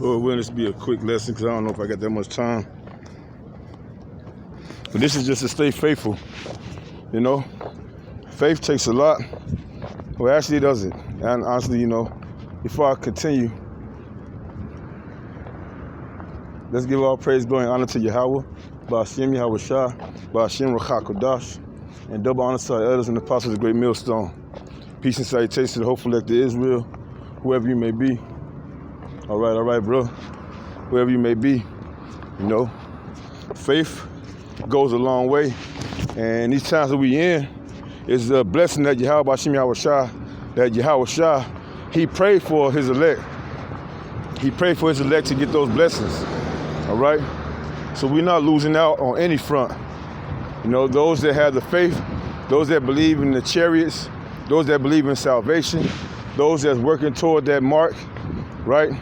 Lord willing, this will be a quick lesson because I don't know if I got that much time. But this is just to stay faithful, you know. Faith takes a lot. Well, actually it doesn't. And honestly, you know, before I continue, let's give all praise, glory, and honor to Yahweh, Ba'ashem Yahweh Shah, Ba'ashem Ruach HaKodesh, and double honor to our elders and apostles of the great millstone. Peace and salutation to the hopeful elect of Israel, whoever you may be. All right, bro. Whoever you may be, you know, faith goes a long way. And these times that we in is a blessing that Yahweh Ba'ashem Yahweh Shah, that Yahweh Shah, he prayed for his elect. He prayed for his elect to get those blessings. All right? So we're not losing out on any front. You know, those that have the faith, those that believe in the chariots, those that believe in salvation, those that's working toward that mark, right?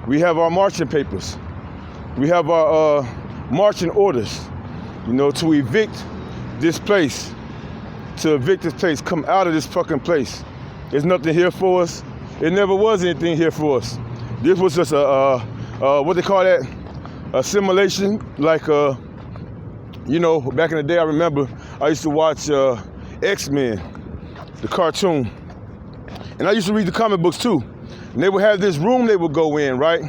We have our marching papers. We have our marching orders, you know, to evict this place, come out of this fucking place. There's nothing here for us. There never was anything here for us. This was just what they call that? Assimilation, like, you know, back in the day, I remember I used to watch X-Men, the cartoon. And I used to read the comic books too. And they would have this room they would go in, right?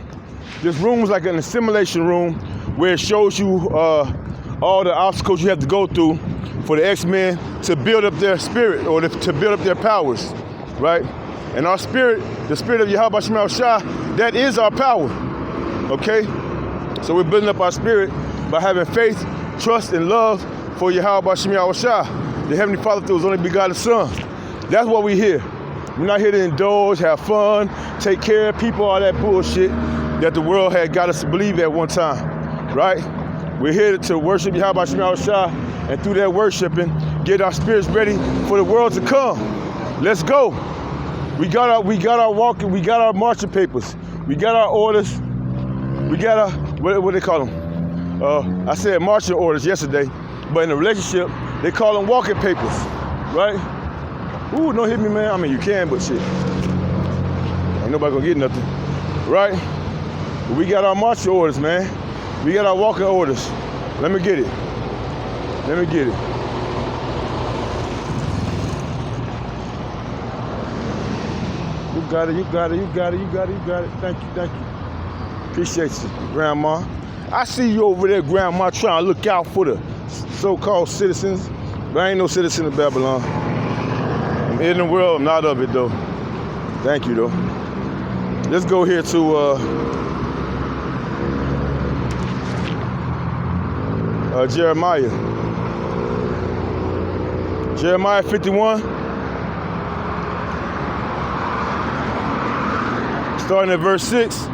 This room was like an assimilation room where it shows you all the obstacles you have to go through for the X-Men to build up their spirit or to build up their powers, right? And our spirit, the spirit of Yahweh Ba'ashem Yahweh Shah, that is our power, okay? So we're building up our spirit by having faith, trust, and love for Yahweh Ba'ashem Yahweh Shah, the Heavenly Father through His only begotten Son. That's what we're here. We're not here to indulge, have fun, take care of people, all that bullshit that the world had got us to believe at one time, right? We're here to worship Yahweh Ba'ashem Yahweh Shah, and through that worshiping, get our spirits ready for the world to come. Let's go. We got our marching papers. We got our orders. We got our, what they call them? I said marching orders yesterday, but in a relationship, they call them walking papers, right? Ooh, don't hit me, man. I mean, you can, but shit. Ain't nobody gonna get nothing, right? But we got our marching orders, man. We got our walking orders. Let me get it. Let me get it. You got it, you got it, you got it, you got it, you got it. Thank you, thank you. Appreciate you, Grandma. I see you over there, Grandma, trying to look out for the so-called citizens, but I ain't no citizen of Babylon. I'm in the world, I'm not of it, though. Thank you, though. Let's go here to Jeremiah. Jeremiah 51. Starting at verse 6.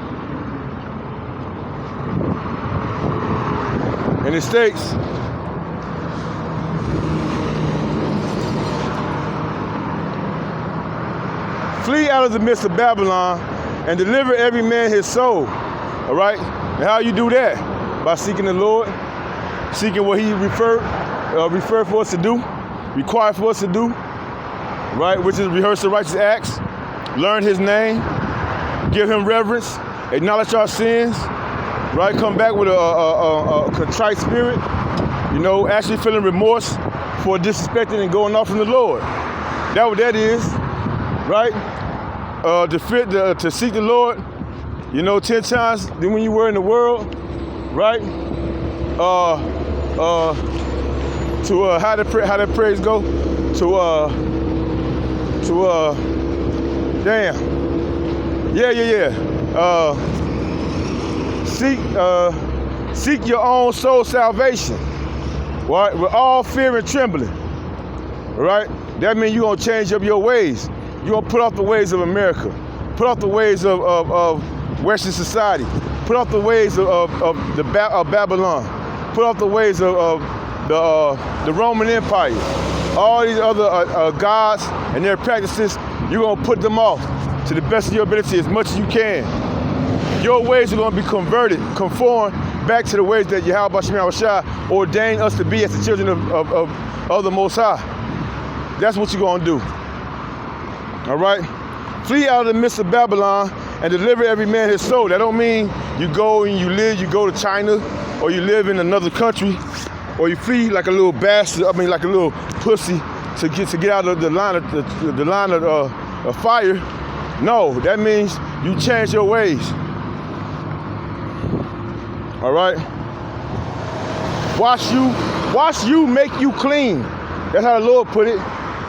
And it states, flee out of the midst of Babylon and deliver every man his soul. All right? And how you do that? By seeking the Lord, seeking what he referred for us to do, required for us to do, right? Which is rehearse the righteous acts, learn his name, give him reverence, acknowledge our sins, right? Come back with a contrite spirit, you know, actually feeling remorse for disrespecting and going off from the Lord. That's what that is, right? To seek the Lord, you know, 10 times than when you were in the world, right? How that praise go? Seek your own soul salvation, right? With all fear and trembling, right? That means you're gonna change up your ways. You're gonna put off the ways of America, put off the ways of Western society, put off the ways of Babylon, put off the ways of the Roman Empire, all these other gods and their practices. You're gonna put them off to the best of your ability as much as you can. Your ways are gonna be conformed back to the ways that Yahweh Ba'ashem Yahweh Shah ordained us to be as the children of the Most High. That's what you're gonna do. All right? Flee out of the midst of Babylon and deliver every man his soul. That don't mean you go and you go to China, or you live in another country, or you flee like a little bastard, like a little pussy to get out of the line of fire. No, that means you change your ways. All right? Wash you, make you clean. That's how the Lord put it.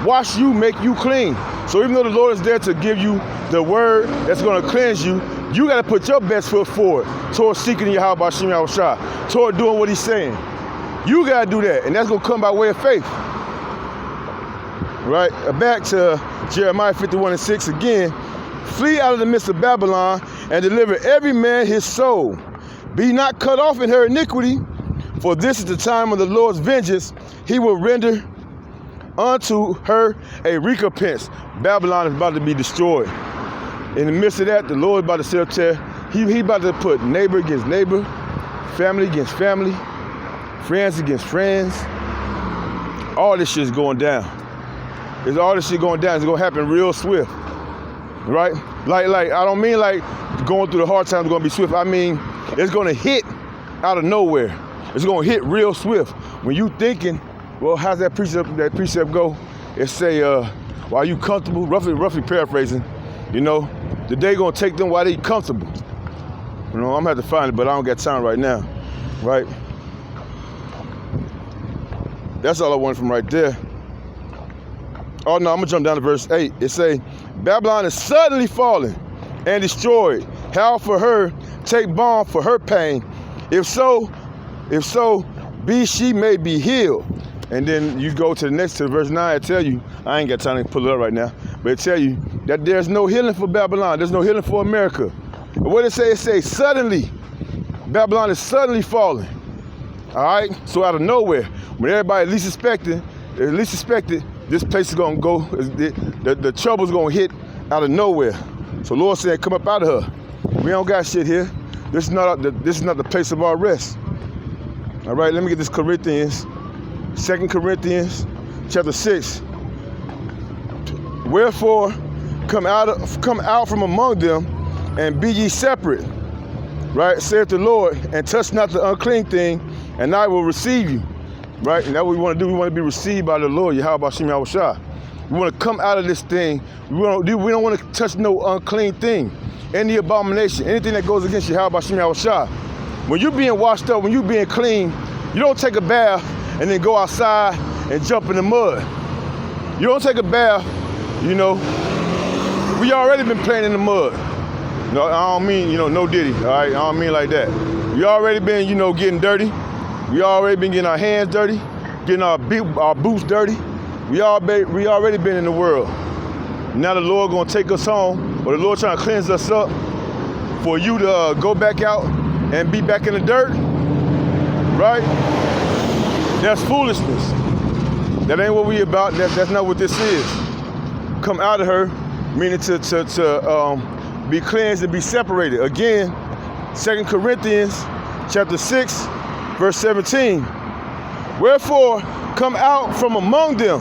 Wash you, make you clean. So even though the Lord is there to give you the word that's going to cleanse you, you got to put your best foot forward towards seeking Yahweh Hashem Yahushua, toward doing what he's saying. You got to do that, and that's going to come by way of faith. Right? Back to Jeremiah 51:6 again. Flee out of the midst of Babylon and deliver every man his soul. Be not cut off in her iniquity, for this is the time of the Lord's vengeance. He will render unto her a recompense. Babylon is about to be destroyed. In the midst of that, the Lord is about to sit up there. He about to put neighbor against neighbor, family against family, friends against friends. All this shit is going down. All this shit going down. It's going to happen real swift. Right? Like I don't mean like going through the hard times is going to be swift. I mean, it's going to hit out of nowhere. It's going to hit real swift. When you thinking, well, how's that precept go? It say, while you comfortable, roughly paraphrasing, the day going to take them while they comfortable. I'm going to have to find it, but I don't got time right now. Right? That's all I want from right there. Oh no, I'm going to jump down to verse 8. It say, Babylon is suddenly fallen and destroyed. How for her, take balm for her pain. If so, be she may be healed. And then you go to the next, to verse 9, it tell you, I ain't got time to pull it up right now, but it tell you that there's no healing for Babylon. There's no healing for America. And what it say? It say suddenly, Babylon is suddenly falling. All right? So out of nowhere, when everybody least expected, this place is going to go, the trouble's going to hit out of nowhere. So Lord said, come up out of her. We don't got shit here. This is not the place of our rest. All right, let me get this Corinthians, 2 Corinthians chapter 6. Wherefore, come out from among them, and be ye separate. Right, saith the Lord, and touch not the unclean thing, and I will receive you. Right, and that's what we want to do. We want to be received by the Lord, Yahweh Hashem Yahushua. We want to come out of this thing. We don't want to touch no unclean thing, any abomination, anything that goes against Yahweh Hashem Yahushua. When you're being washed up, when you're being clean, you don't take a bath and then go outside and jump in the mud. You don't take a bath, we already been playing in the mud. No, I don't mean, no diddy, all right? I don't mean like that. We already been, getting dirty. We already been getting our hands dirty, getting our boots dirty. We already been in the world. Now the Lord gonna take us home, or the Lord trying to cleanse us up for you to go back out and be back in the dirt, right? That's foolishness. That ain't what we about. That's not what this is. Come out of her, meaning to be cleansed and be separated. Again, 2 Corinthians chapter 6, verse 17. Wherefore, come out from among them,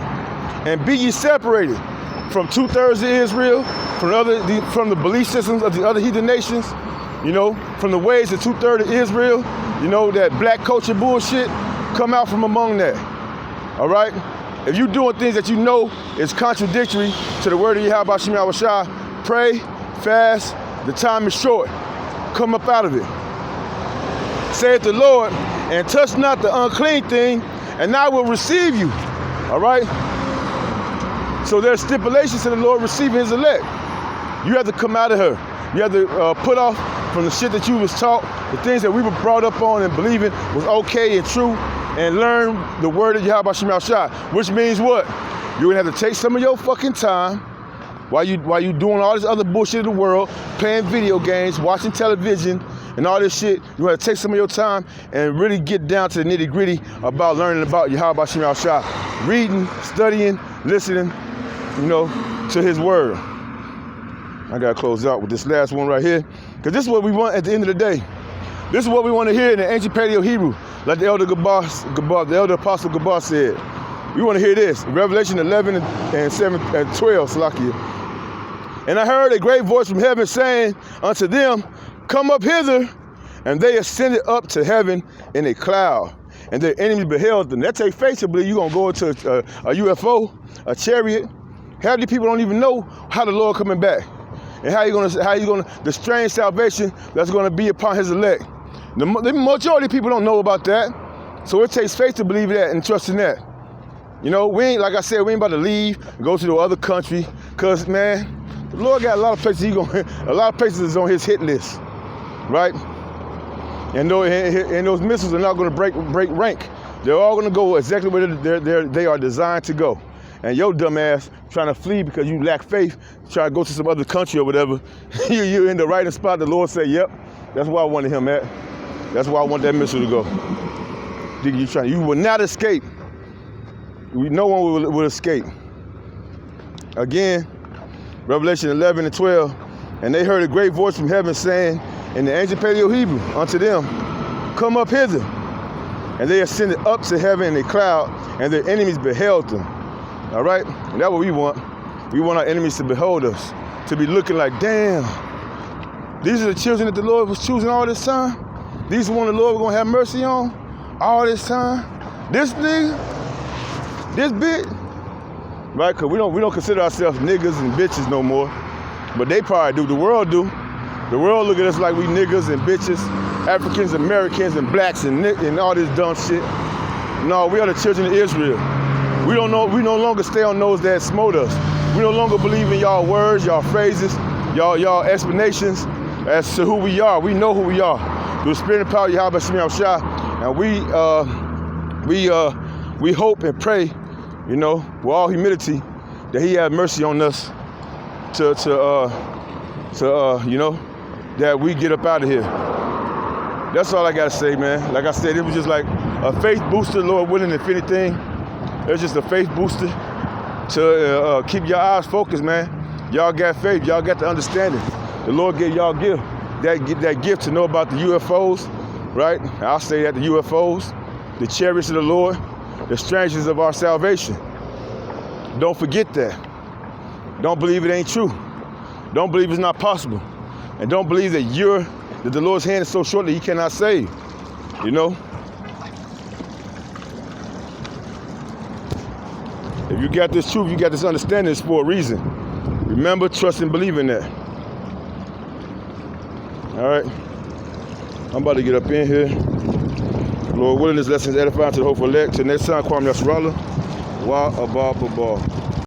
and be ye separated from 2/3 of Israel, from the belief systems of the other heathen nations, from the ways of 2/3 of Israel, that black culture bullshit. Come out from among that. All right? If you're doing things that is contradictory to the word of Yahweh Hashem Yahushua, pray, fast, the time is short. Come up out of it. Saith the Lord, and touch not the unclean thing, and I will receive you. All right? So there's stipulations to the Lord receiving his elect. You have to come out of her. You have to put off from the shit that you was taught, the things that we were brought up on and believing was okay and true, and learn the word of Yahweh Hashem Yahushua, which means what? You're gonna have to take some of your fucking time while you doing all this other bullshit in the world, playing video games, watching television, and all this shit. You have to take some of your time and really get down to the nitty gritty about learning about Yahweh Hashem Yahushua, reading, studying, listening, to his word. I gotta close out with this last one right here, because this is what we want at the end of the day. This is what we want to hear in the ancient Paleo Hebrew, like the elder apostle Gabar said. We want to hear this. Revelation 11 and 12, Salakia. And I heard a great voice from heaven saying unto them, come up hither. And they ascended up to heaven in a cloud, and their enemies beheld them. That take faith to believe you're going to go into a UFO, a chariot. Half the people don't even know how the Lord coming back and how he's gonna the strange salvation that's going to be upon his elect. The majority of people don't know about that. So it takes faith to believe that and trust in that. You know, we ain't, like I said, we ain't about to leave and go to the other country, because, man, the Lord got a lot of places a lot of places is on his hit list, right? And those missiles are not going to break rank. They're all going to go exactly where they are designed to go. And your dumb ass trying to flee because you lack faith, trying to go to some other country or whatever, you're in the right spot. The Lord said, yep, that's where I wanted him at. That's why I want that missile to go. You will not escape. No one will escape. Again, Revelation 11 and 12, and they heard a great voice from heaven saying, in the ancient Paleo-Hebrew, unto them, come up hither. And they ascended up to heaven in a cloud, and their enemies beheld them. All right? And that's what we want. We want our enemies to behold us, to be looking like, damn, these are the children that the Lord was choosing all this time. These are the ones the Lord was going to have mercy on all this time. This nigga, this bitch, right? Because we don't consider ourselves niggas and bitches no more. But they probably do. The world do. The world look at us like we niggas and bitches, Africans, Americans, and blacks, and all this dumb shit. No, we are the children of Israel. We no longer stay on those that smote us. We no longer believe in y'all words, y'all phrases, y'all explanations as to who we are. We know who we are. Through the spirit and power of Yahweh Shem Shah. And we hope and pray, you know, with all humility, that he have mercy on us to you know, that we get up out of here. That's all I gotta say, man. Like I said, it was just like a faith booster, Lord willing, if anything. It was just a faith booster to keep your eyes focused, man. Y'all got faith, y'all got the understanding. The Lord gave y'all that gift to know about the UFOs, right? I'll say that, the UFOs, the chariots of the Lord, the strangers of our salvation. Don't forget that. Don't believe it ain't true. Don't believe it's not possible. And don't believe that the Lord's hand is so short that he cannot save, you know? If you got this truth, you got this understanding, it's for a reason. Remember, trust, and believe in that. All right? I'm about to get up in here. Lord willing, this lesson is edifying to the hopeful elect. Till next time, Kwame Nasrallah. Wa Abba Babal.